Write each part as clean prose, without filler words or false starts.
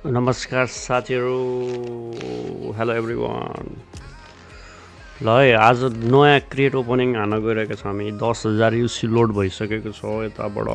नमस्कार साथीहरू hello everyone ल है आज नयाँ क्रिएट ओपनिङ हान्न गइरहेको छ हामी 10,000 युसी लोड भइसकेको छ यताबाट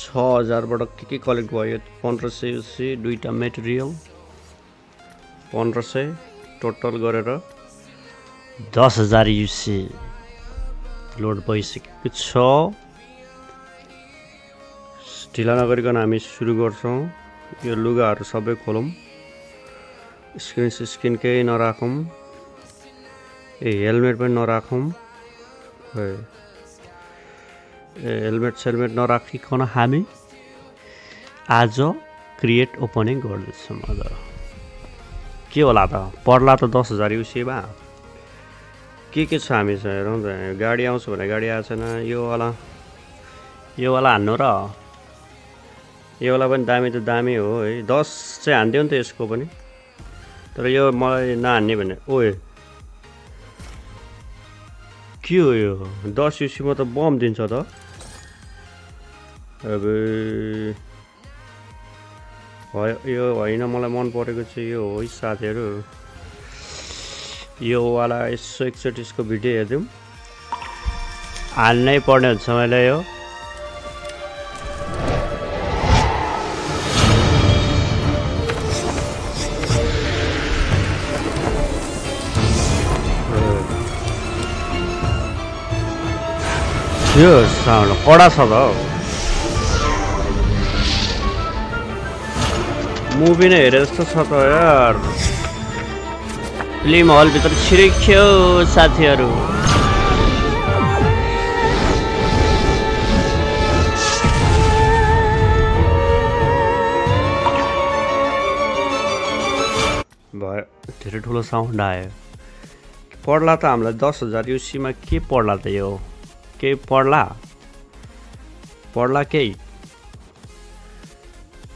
6,000 बाट के कलेक्ट भयो 1500 युसी दुईटा मेटेरियल 1500 टोटल गरेर 10,000 युसी लोड भइसकेको छ ढिला नगरिकन हामी सुरु गर्छौं यो लुगाहरु सबै खोलौं स्क्रिन केही नराखौं हेलमेट पनि नराखौं हेलमेट नराखिकन हामी आज क्रिएट ओपनिङ गर्दैछौं आज के होला त पर्ला त 10,000 युसीमा के छ हामी चाहिँ हेरौं त गाडी आउँछ भने गाडी आएछ न यो वाला हान्नु र यो वाला पनि दामी हो है 10 चाहिँ हान्दियो नि त यसको पनि तर यो मलाई नहान्ने भने ओए के हो यो 10 युसी मा त बम दिन्छ त अब यो हैन मलाई मन परेको चाहिँ यो हो साथीहरु यो वाला यसो एकचोटी यसको भिडियो हेर्दियौ हाल्नै पर्ने हुन्छ मैले यो यो साउन्ड कडा छ त मुभी नै हेरे जस्तो छ त यार फिल्म हल भित्र छिरिक्यो साथीहरु भयो धेरै ठुलो साउन्ड आयो पर्ला त हामीलाई 10,000 युसी मा के पर्ला त यो के पर्ला केही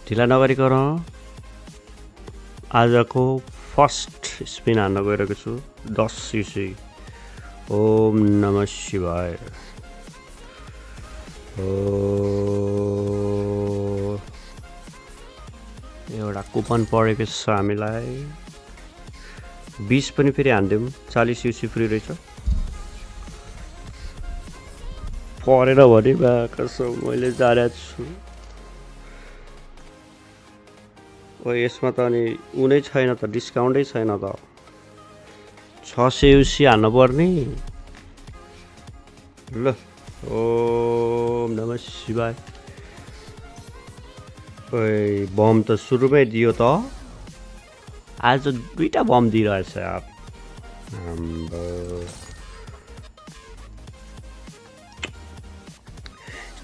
ढिला नगरिकन आजको फर्स्ट स्पिन हान्न गइरहेको छु 10 युसी ओम नमः शिवाय एउटा कुपन परेको छ हामीलाई 20 पनि फेरि हान्दियौ 40 युसी फ्री रहेछ परेन भने कसम मैले जानेको छु ओ यसमा त अनि उनै छैन त डिस्काउन्टै छैन त 600 युसी हान्न पर्ने ल ओम नमः शिवाय ओए बम त सुरुमै दियो त आज दुईटा बम दिइरहेछ यार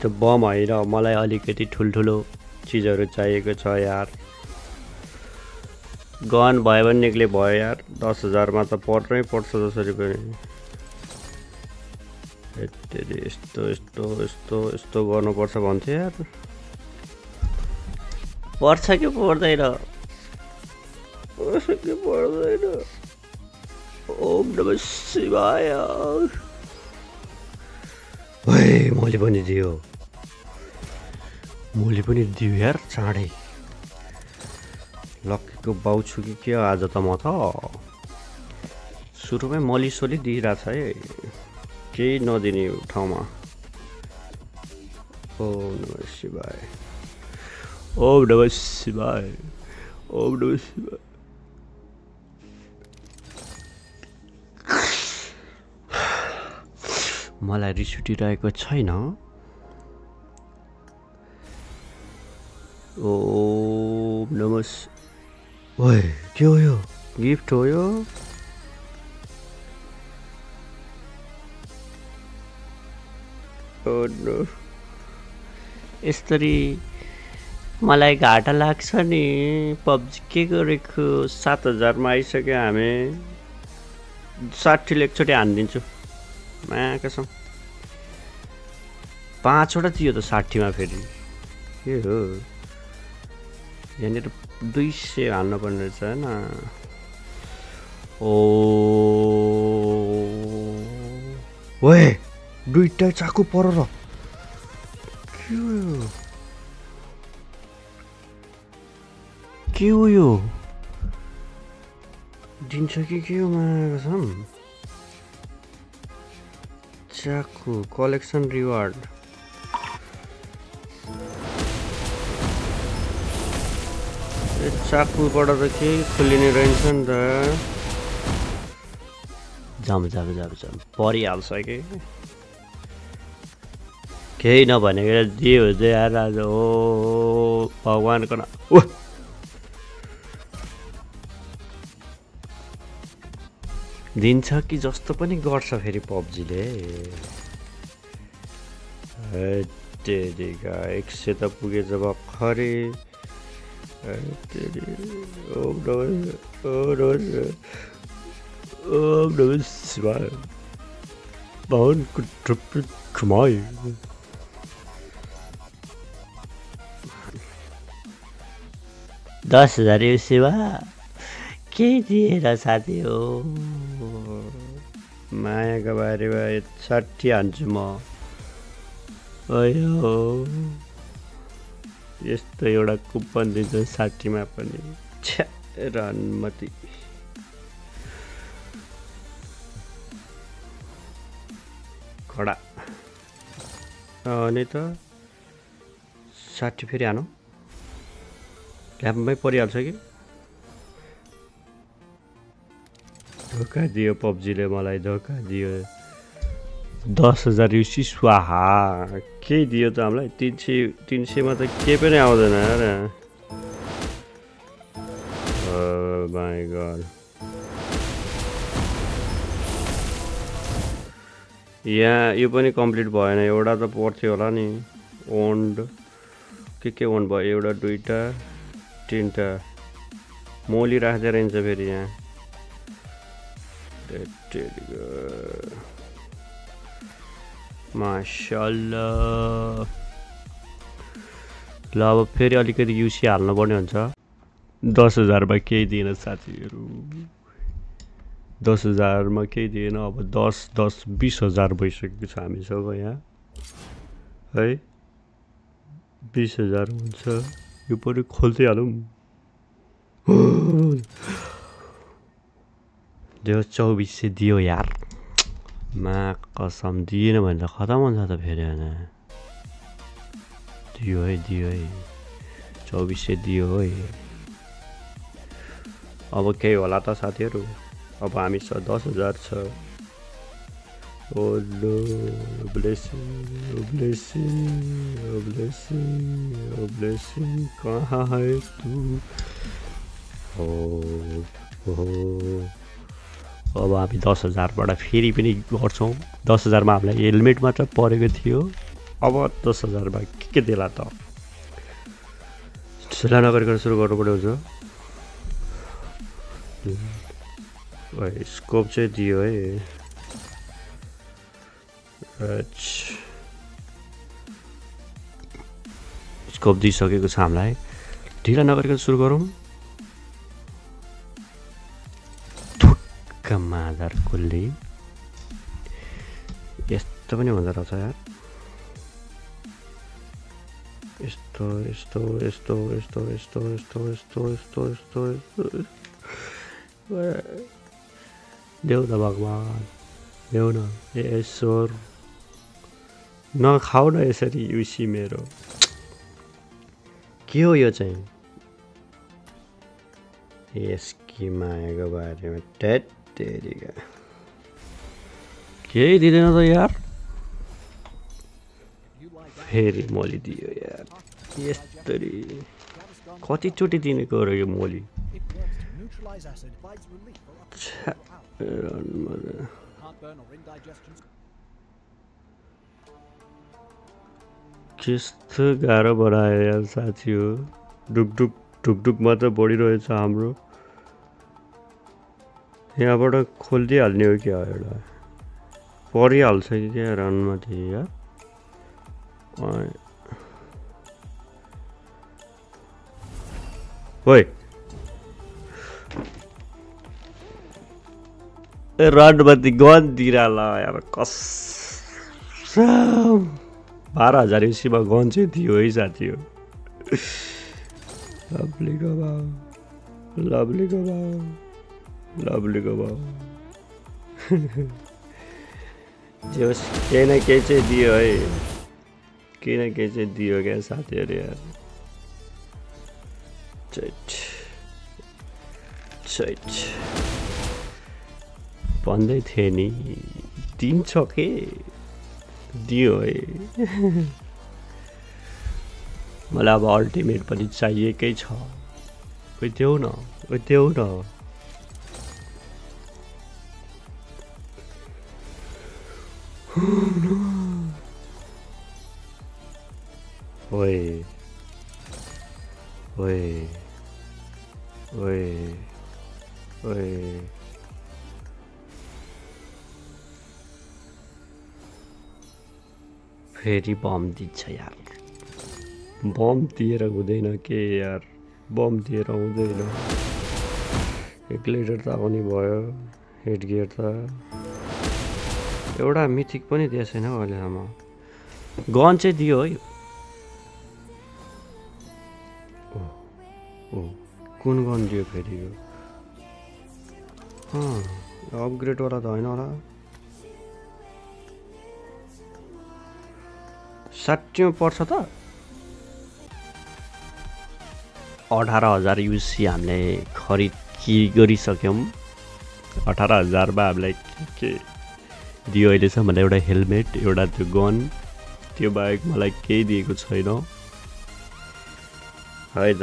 त्यो बम हैन मलाई अलिकति ठुलठुलो चीजहरु चाहिएको छ यार गन भयो भने निक्ले भयो यार 10,000 मा त पर्नै पर्छ जसरी पनि यस्तो गर्नुपर्छ भन्थे यार पर्छ कि पर्दैन ओम नमः शिवाय ओए मैले पनि दियो यार चाँडै लक्कीको बाउ छु कि के आज त म त सुरुमै मलिसोली दिइरा छ है केही नदिने ठाउँमा ओम नमः शिवाय ओम नमः शिवाय ओम नमः शिवाय मलाई रिस उठिरहेको छैन ओम नमः ओए के हो यो गिफ्ट हो यो ओ नो यसरी मलाई घाटा लाग्छ नि पबजी के गरेको 7,000 मा आइसक्यो हामी 60 एकचोटी हान्दिन्छु मा कसम 5 वटा थियो त 60 मा फेरि के हो यहाँनिर 200 हाल्नु पर्ने रहेछ हैन ओ ओए दुईटा चाकु पर र के के हो यो दिन्छ कि के हो मागेको छन् चाकु कलेक्सन रिवार्ड चाकुबाट त के खोलिने रहेछ नि त जाम परिहाल्छ कि केही नभनेको जे हो जे यार आज हो भगवानको नाम दिन्छ कि जस्तो पनि गर्छ फेरि पब्जीले तेरिका 100 त पुगेछ भर्खरै खमाई 10,000 सेवा के दिएर साथी हो मायाको बारेमा 60 हान्छु म अयो यस्तो एउटा कुपन दिन्छ 60 मा पनि छ्या रनमती खडा अनि त 60 फेरि हानु ल्याम्पमै परिहाल्छ कि धोका दियो पब्जीले मलाई धोका दियो 10,000 युसी स्वाहा के दियो त हामीलाई 300 मा त के पनि आउँदैन यार ओ माय गॉड यहाँ यो पनि कम्प्लिट भएन एउटा त पर्थ्यो होला नि ओन्ड के ओन्ड भयो एउटा दुईटा तीनटा मोली राख्दै रहन्छ फेरि यहाँ माशाअल्लाह ल अब फेरि अलिकति युसी हाल्नु पर्ने हुन्छ 10,000 मा केही दिएन साथीहरु 10,000 मा केही दिएन अब 20,000 भइसकेको छ हामीसँग यहाँ है 20,000 हुन्छ यो पनि खोल्दै हालौं जो 2400 दियो यार मा कसम दिएन भने त खतम हुन्छ त फेरि हैन दियो है 2400 दियो है अब के होला त साथीहरु अब हामीसँग 10,000 छ ओ लो ब्लेसिंग कहाँ है तू अब हामी 10,000 बाट फेरि पनि गर्छौं 10,000 मा हामीलाई हेलमेट मात्र परेको थियो अब 10,000 मा के देला त सेला नगरिकन सुरु गर्नु पर्यो हुन्छ ओइ स्कोप चाहिँ दियो है स्कोप दिइसकेको छ हामीलाई ढिला नगरिकन सुरु गरौँ कमादार कुल्ली यस्तो पनि हुँदो रहेछ यार यस्तो देऊ न भगवान देऊ न ईश्वर नखाऊ न यसरी युसी मेरो के हो यो चाहिँ यसकी मायाको बारेमा तेरिका केही दिँदैन त यार फेरि मोली दियो यार यस्तरी कतिचोटि दिनेको हो यो मोली कस्तो गाह्रो बनायो यार साथी हो ढुकढुक मात्र बढिरहेछ हाम्रो यहाँबाट खोलिदिइहाल्ने हो क्या एउटा परिहाल्छ कि क्या रनमा थियो यार ओइ रनमती गन दिरा ल यार कसम 12,000 युसीमा गन चाहिँ दियो है साथी हो लभली को भाउ जे होस् केही न केही चाहिँ दियो है केही न केही चाहिँ दियो क्या साथीहरू यार चैट भन्दै थिएँ नि दिन्छ के दियो है मलाई अब अल्टिमेट पनि चाहिएकै छ देऊ न ओए फेरि बम दिन्छ यार बम दिएर हुँदैन के यार बम दिएर हुँदैन एक लिटर त आउने भयो हेड गियर त एउटा मिथिक पनि दिएको छैन हौ अहिलेसम्म गन चाहिँ दियो है कुन गन दियो फेरि यो अपग्रेडवाला त होइन होला 60 पर्छ त 18,000 युसी हामीले खरिद गरिसक्यौँ 18,000 मा हामीलाई के दियो अहिलेसम्म मलाई एउटा हेलमेट एउटा त्यो गन त्यो बाहेक मलाई केही दिएको छैन है त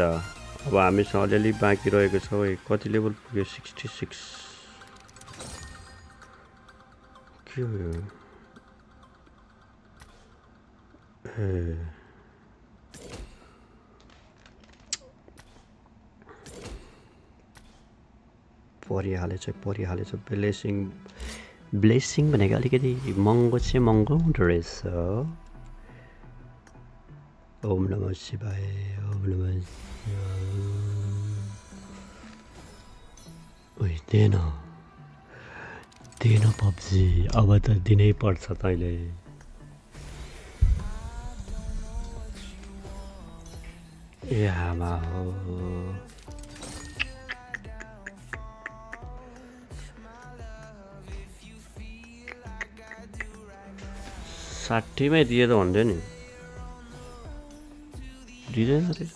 अब हामीसँग अलिअलि बाँकी रहेको छ है कति लेभल पुग्यो 66 के हो यो परिहालेछ ब्लेसिङ भनेको अलिकति महँगो चाहिँ महँगो हुँदो रहेछ ओम नमः शिवाय ओइ देन पब्जी अब त दिनै पर्छ तैँले ए आमा हो 60 मै दिए त हुन्थ्यो नि दिँदैन रहेछ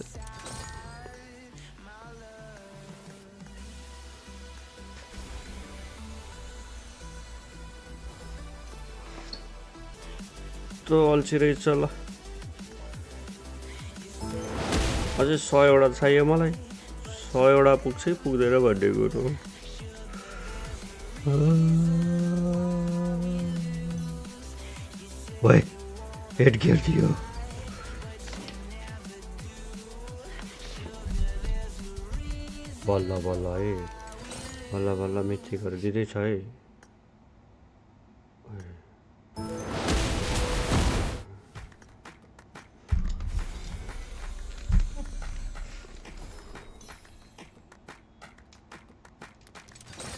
तो अल्छी रहेछ ल अझै 100 वटा चाहियो मलाई 100 वटा पुग्छ पुग्दैन भन्ने कुरो ओए हेड गियर दियो बल्ल है बल्ल मिथिकहरु दिँदैछ है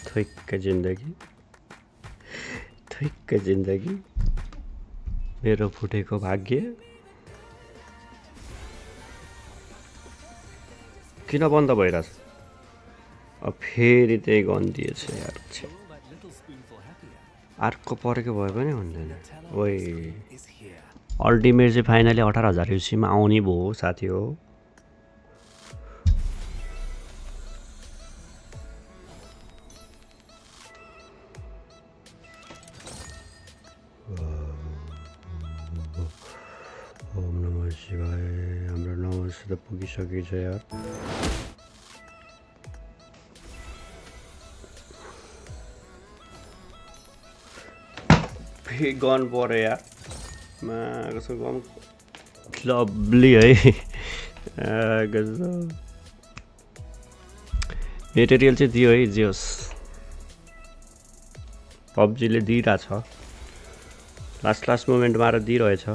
थुक्क जिन्दगी मेरो फुटेको भाग्य किन बन्द भइरहेछ अब फेरि त्यही गन दिएछ यार अर्को परेको भए पनि हुँदैन ओइ अल्टिमेट चाहिँ फाइनली 18,000 युसीमा आउने भयो साथी हो ओम नमः शिवाय हाम्रो नमस्ते त पुगिसकेछ यार फेरि गन पर्यो यार कसो गन लभली है मेटेरियल चाहिँ दियो है जियोस् पब्जीले दिइरहेछ लास्ट मोमेन्टमा आएर दिइरहेछ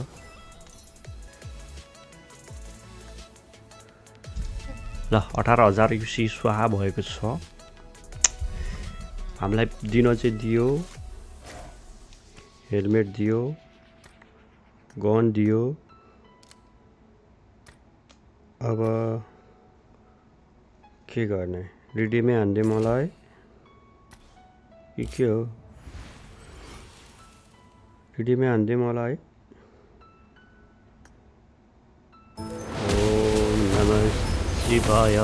ल 18,000 युसी स्वाहा भएको छ हामीलाई दिन चाहिँ दियो हेलमेट दियो गन दियो अब के गर्ने रिडिमै हान्दे मलाई के हो रिडिमै हान्दे मलाई ओम नमः शिवाय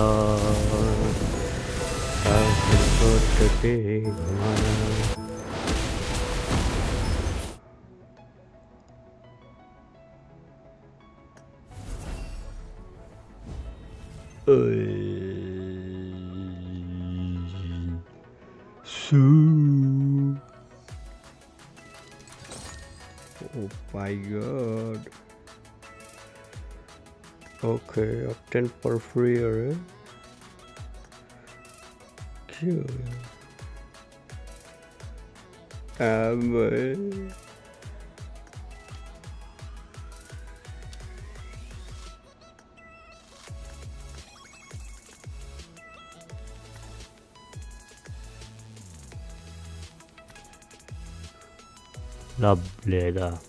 Oh my god. Okay, obtain porphyry. Kill. Lovely.